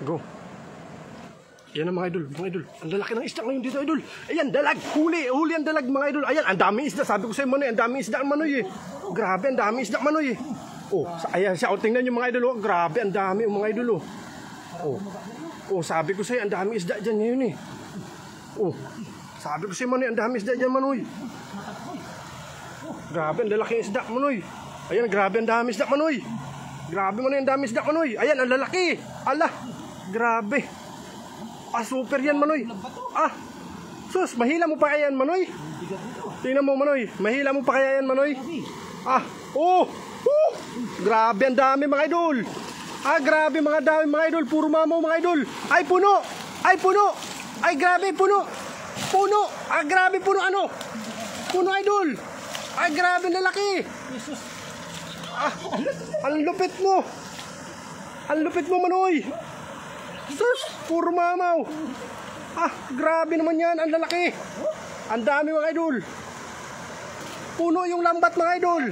Go. Yan ang mga idol, mga idol. Ang lalaki ng isda ngayon dito, idol. Ayan, dalag. Huli ang dalag, mga idol. Ayan, ang daming isda. Sabi ko sa'yo, Manoy, ang daming isda, Manoy, eh. Grabe, ang daming isda, Manoy, eh. Oh, ayan siya. Oh, tingnan nyo, mga idol. Oh. Grabe, ang dami, mga idol, oh. Oh, sabi ko sa'yo, ang daming isda dyan ngayon, eh. Oh, sabi ko sa'yo, Manoy, ang daming isda dyan, Manoy. Grabe, ang lalaki ng isda, Manoy. Ayan, grabe, ang daming isda, Manoy. Grabe, Manoy, ang daming isda, Manoy. Ayan, ang lalaki. Ala, grabe. Ah, super yan, Manoy. Ah, sus, mahila mo pa kaya yan, Manoy? Tingnan mo, Manoy. Mahila mo pa kaya yan, Manoy? Ah, grabe, ang dami, mga idol. Ah, grabe, mga dami, mga idol. Puro mamaw, mga idol. Ay, puno. Ay, puno. Ay, grabe, puno. Puno. Ah, grabe, puno, ano? Puno, idol. Ay, grabe, lalaki. Ah, ang lupit mo. Ang lupit mo, Manoy. Sus, puro mamaw. Ah, grabe naman yan. Ang lalaki. Ang dami, mga idol. Puno yung lambat, mga idol.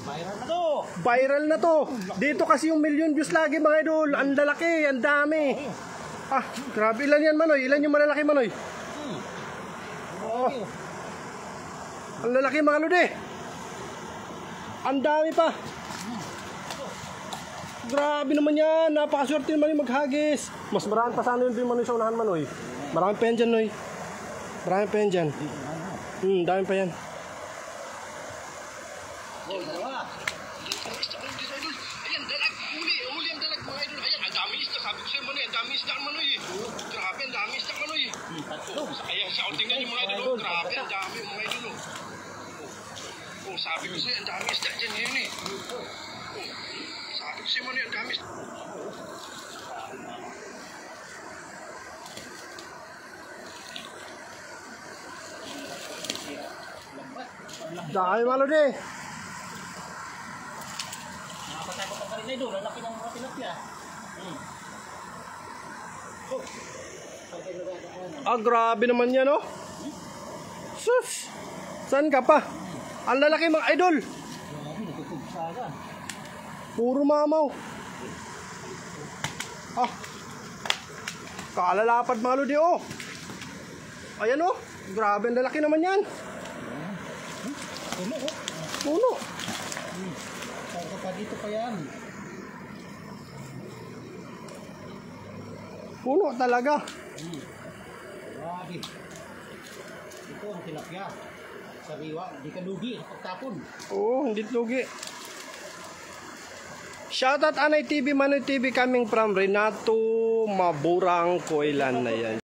Viral na to. Viral na to. Dito kasi yung million views lagi, mga idol. Ang lalaki, ang dami. Ah, grabe. Ilan yan, Manoy? Ilan yung malalaki, Manoy? Oh. Ang lalaki, mga lode. Ang dami pa. Grabe naman yan. Napakaswerte naman yung maghagis. Mas marami pa sana yung Manoy sa unahan, Manoy. Marami pa yan dyan, Noy. Marami pa yan dyan. Dami pa yan. Ayan, dalag. Huli ang dalag, mga idol. Ayan, ang dami isda. Sabi ko sa'yo, Manoy, ang dami isda, Manoy. Grabe, ang dami isda, Manoy. Ayan, siya. Tingnan yung mga idol. Grabe, ang dami, mga idol. Oh, sabi ko sa'yo, ang dami isda dyan ngayon, eh. Sabi ko sa'yo, Manoy, ang dami isda. Dahil malo di. Nakakatakot ang karin na idol. Ang laki ng mga tilapia. Ah, grabe naman yan, oh. Sus. Saan ka pa? Ang lalaki, mga idol. Puro mamaw. Ah. Kalalapad malo di, oh. Ayan, oh. Grabe, ang lalaki naman yan. Puno. Saka pa dito pa yan. Puno talaga. Grabe. Ito ang tilapia. Sariwa, hindi ka lugi. Pagtapon. Oo, hindi lugi. Shoutout Anay TV, Manoy TV, coming from Renato Maburang, Coilan na yan.